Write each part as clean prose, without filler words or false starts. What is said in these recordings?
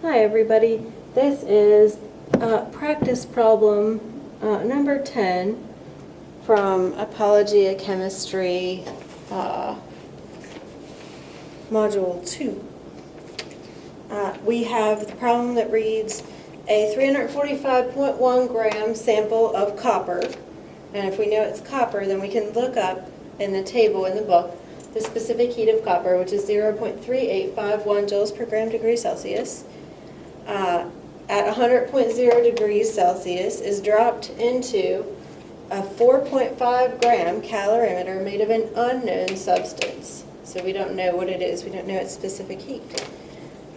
Hi everybody, this is practice problem number 10 from Apologia Chemistry Module 2. We have the problem that reads a 345.1 gram sample of copper, and if we know it's copper then we can look up in the table in the book the specific heat of copper, which is 0.3851 joules per gram degree Celsius. At 100.0 degrees Celsius is dropped into a 4.5 gram calorimeter made of an unknown substance. So we don't know what it is, we don't know its specific heat.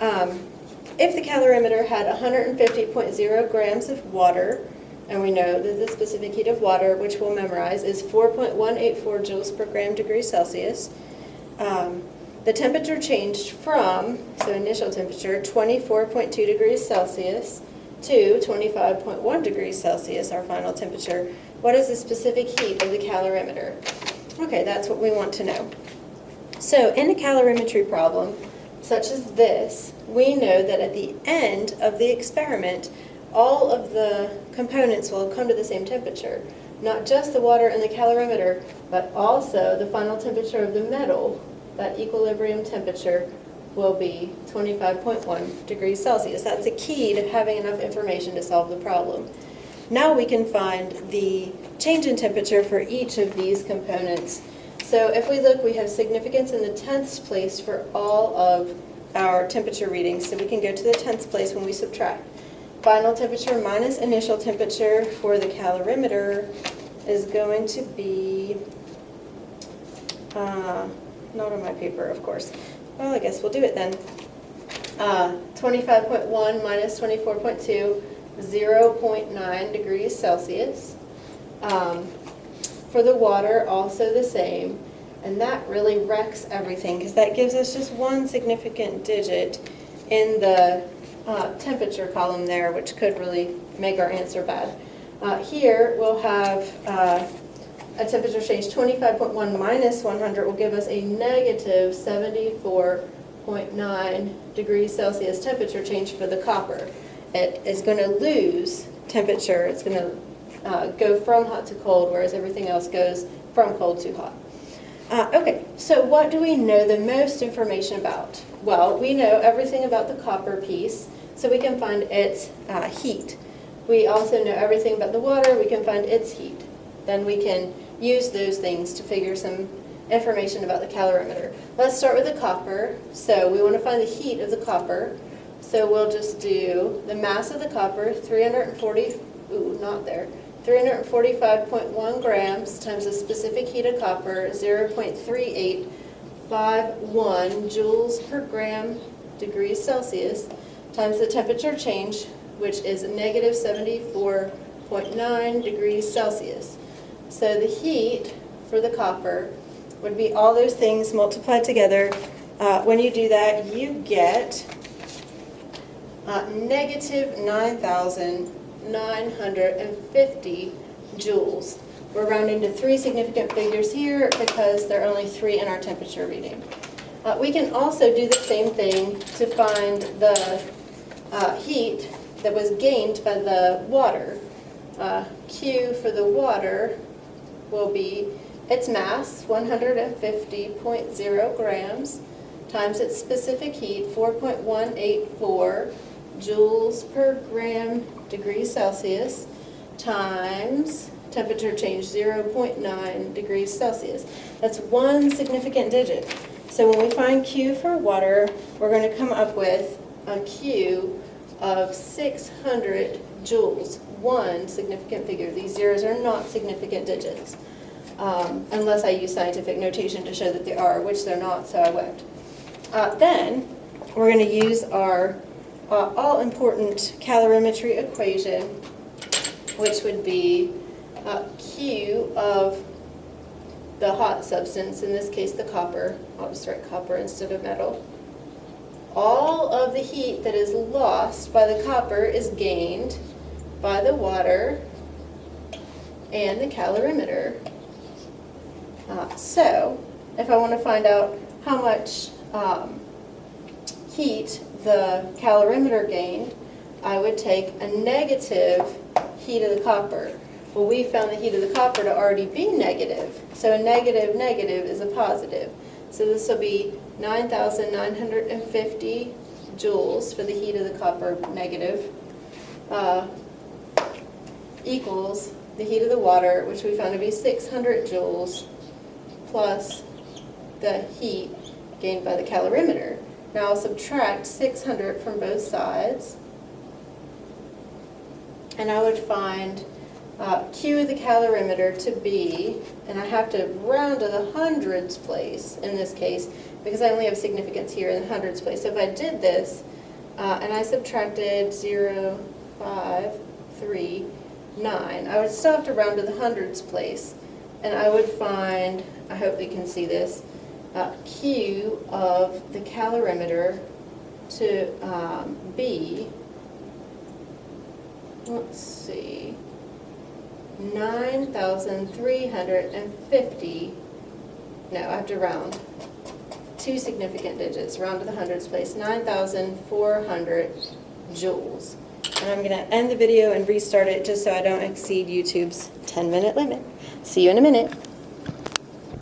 If the calorimeter had 150.0 grams of water, and we know that the specific heat of water, which we'll memorize, is 4.184 joules per gram degree Celsius, the temperature changed from, so initial temperature, 24.2 degrees Celsius to 25.1 degrees Celsius, our final temperature. What is the specific heat of the calorimeter? Okay, that's what we want to know. So in a calorimetry problem, such as this, we know that at the end of the experiment, all of the components will come to the same temperature. Not just the water and the calorimeter, but also the final temperature of the metal. That equilibrium temperature will be 25.1 degrees Celsius. That's the key to having enough information to solve the problem. Now we can find the change in temperature for each of these components. So if we look, we have significance in the 10th place for all of our temperature readings. So we can go to the 10th place when we subtract. Final temperature minus initial temperature for the calorimeter is going to be, not on my paper, of course. Well, I guess we'll do it then. 25.1 minus 24.2, 0.9 degrees Celsius. For the water, also the same. And that really wrecks everything because that gives us just one significant digit in the temperature column there, which could really make our answer bad. Here we'll have a temperature change. 25.1 minus 100 will give us a negative 74.9 degrees Celsius temperature change for the copper. It is going to lose temperature. It's going to go from hot to cold, whereas everything else goes from cold to hot. Okay, so what do we know the most information about? Well, we know everything about the copper piece, so we can find its heat. We also know everything about the water, we can find its heat. Then we can use those things to figure some information about the calorimeter. Let's start with the copper. So we want to find the heat of the copper. So we'll just do the mass of the copper, 345.1 grams times the specific heat of copper, 0.3851 joules per gram degrees Celsius, times the temperature change, which is negative 74.9 degrees Celsius. So the heat for the copper would be all those things multiplied together. When you do that, you get negative 9,950 joules. We're rounding to 3 significant figures here because there are only 3 in our temperature reading. We can also do the same thing to find the heat that was gained by the water. Q for the water will be its mass, 150.0 grams, times its specific heat, 4.184 joules per gram degrees Celsius, times temperature change, 0.9 degrees Celsius. That's one significant digit. So when we find Q for water, we're going to come up with a Q of 600 joules, one significant figure. These zeros are not significant digits, unless I use scientific notation to show that they are, which they're not, so I won't. Then we're going to use our all-important calorimetry equation, which would be Q of the hot substance, in this case the copper. I'll just write copper instead of metal. All of the heat that is lost by the copper is gained by the water and the calorimeter. So if I want to find out how much heat the calorimeter gained, I would take a negative heat of the copper. Well, we found the heat of the copper to already be negative, so a negative negative is a positive. So this will be 9,950 joules for the heat of the copper negative, equals the heat of the water, which we found to be 600 joules, plus the heat gained by the calorimeter. Now I'll subtract 600 from both sides, and I would find Q of the calorimeter to be, and I have to round to the hundreds place in this case, because I only have significance here in the hundreds place. So if I did this, and I subtracted 0, 5, 3, 9, I would still have to round to the hundreds place, and I would find, I hope you can see this, Q of the calorimeter to be, let's see, 9,350, no, I have to round, 2 significant digits, round to the hundreds place, 9,400 joules. And I'm going to end the video and restart it just so I don't exceed YouTube's 10-minute limit. See you in a minute.